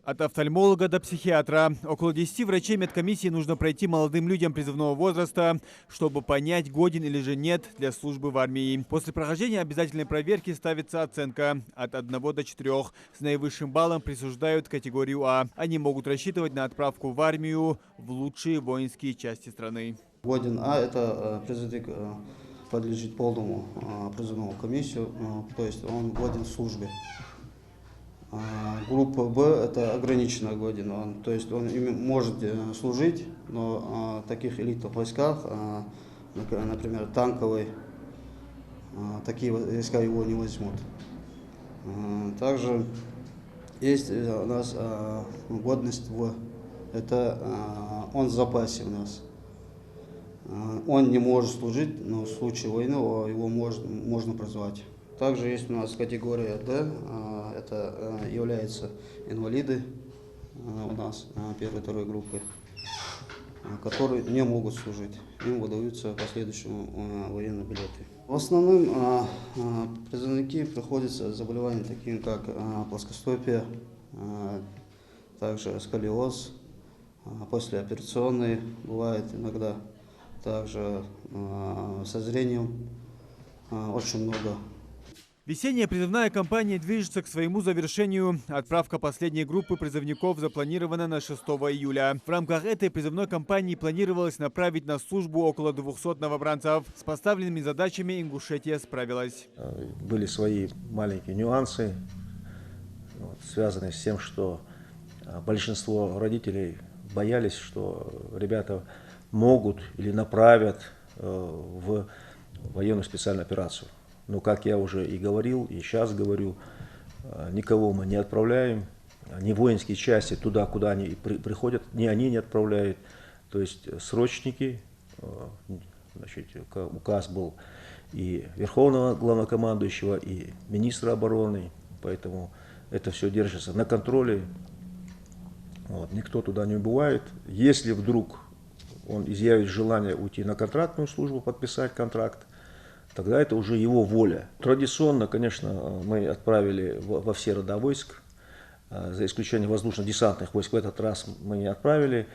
От офтальмолога до психиатра. Около 10 врачей медкомиссии нужно пройти молодым людям призывного возраста, чтобы понять, годен или же нет для службы в армии. После прохождения обязательной проверки ставится оценка от 1 до 4. С наивысшим баллом присуждают категорию А. Они могут рассчитывать на отправку в армию в лучшие воинские части страны. Годен А – это призывник подлежит полному призывному комиссию, то есть он годен в службе. Группа Б – это ограниченно годен, то есть он может служить, но в таких элитных войсках, например, танковый, такие войска его не возьмут. Также есть у нас годность В – это он в запасе у нас. Он не может служить, но в случае войны его можно призвать. Также есть у нас категория Д, это являются инвалиды у нас первой и второй группы, которые не могут служить. Им выдаются последующему военные билеты. В основном призывники приходятся с заболеваниями такими, как плоскостопие, также сколиоз, послеоперационные бывает иногда, также со зрением очень много. Весенняя призывная кампания движется к своему завершению. Отправка последней группы призывников запланирована на 6 июля. В рамках этой призывной кампании планировалось направить на службу около 200 новобранцев. С поставленными задачами Ингушетия справилась. Были свои маленькие нюансы, связанные с тем, что большинство родителей боялись, что ребята могут или направят в военную специальную операцию. Но, как я уже и говорил, и сейчас говорю, никого мы не отправляем, ни воинские части туда, куда они приходят, ни они не отправляют. То есть срочники, значит, указ был и Верховного Главнокомандующего, и министра обороны, поэтому это все держится на контроле. Никто туда не убывает. Если вдруг он изъявит желание уйти на контрактную службу, подписать контракт, тогда это уже его воля. Традиционно, конечно, мы отправили во все рода войск, за исключением воздушно-десантных войск. В этот раз мы не отправили.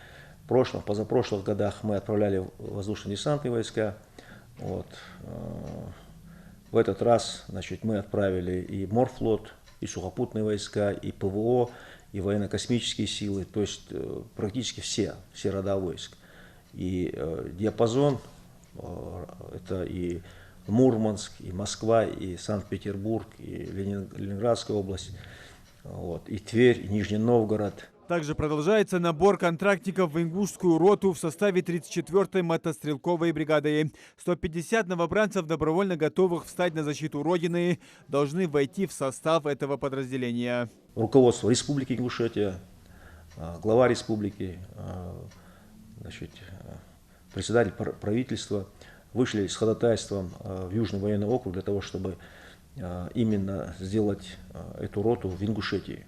В прошлом, позапрошлых годах мы отправляли воздушно-десантные войска. В этот раз, значит, мы отправили и морфлот, и сухопутные войска, и ПВО, и военно-космические силы, то есть практически все рода войск. И диапазон, это и Мурманск, и Москва, и Санкт-Петербург, и Ленинградская область, и Тверь, и Нижний Новгород. Также продолжается набор контрактников в Ингушскую роту в составе 34-й мотострелковой бригады. 150 новобранцев, добровольно готовых встать на защиту Родины, должны войти в состав этого подразделения. Руководство Республики Ингушетия, глава республики, значит, председатель правительства вышли с ходатайством в Южный военный округ для того, чтобы именно сделать эту роту в Ингушетии,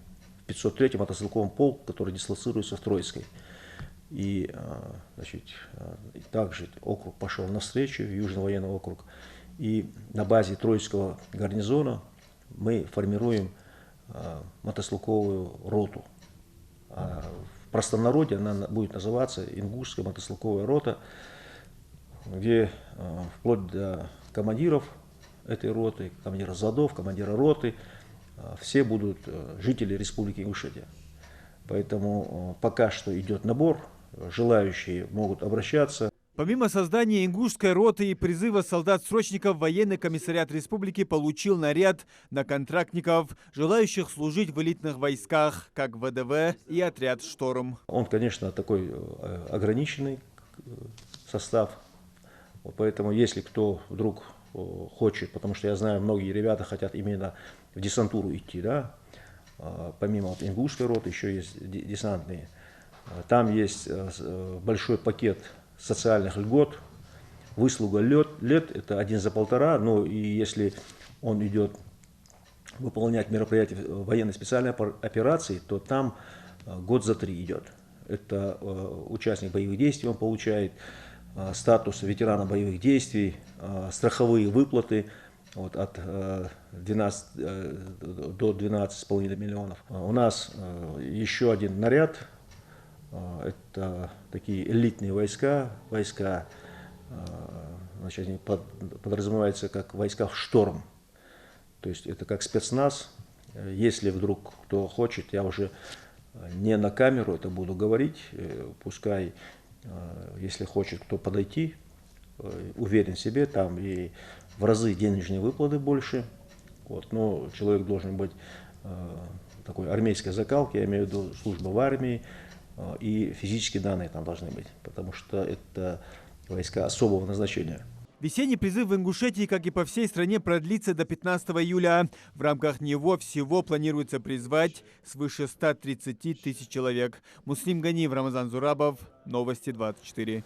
в 503-м мотострелковом полк, который дислоцируется в Троицкой. И, значит, также округ пошел навстречу, Южный военный округ. И на базе Троицкого гарнизона мы формируем мотострелковую роту. В простонародье она будет называться Ингушская мотострелковая рота, где вплоть до командиров этой роты, командира взводов, командира роты, все будут жители Республики Ингушетия. Поэтому пока что идет набор, желающие могут обращаться. Помимо создания Ингушской роты и призыва солдат-срочников, военный комиссариат республики получил наряд на контрактников, желающих служить в элитных войсках, как ВДВ и отряд «Шторм». Он, конечно, такой ограниченный состав. Поэтому, если кто вдруг хочет, потому что я знаю, многие ребята хотят именно в десантуру идти, да, помимо ингушской роты еще есть десантные. Там есть большой пакет социальных льгот, выслуга лет, это 1 за 1,5, но и если он идет выполнять мероприятия военной специальной операции, то там год за 3 идет. Это участник боевых действий, он получает статус ветерана боевых действий, страховые выплаты, вот, от 12 до 12,5 миллионов. У нас еще один наряд, это такие элитные войска, значит, они подразумеваются как войска в шторм, то есть это как спецназ. Если вдруг кто хочет, я уже не на камеру это буду говорить, пускай, если хочет кто подойти, уверен в себе, там и в разы денежные выплаты больше, вот, но человек должен быть такой армейской закалки, я имею в виду служба в армии, и физические данные там должны быть, потому что это войска особого назначения. Весенний призыв в Ингушетии, как и по всей стране, продлится до 15 июля. В рамках него всего планируется призвать свыше 130 тысяч человек. Муслим Ганиев, Рамазан Зурабов, Новости 24.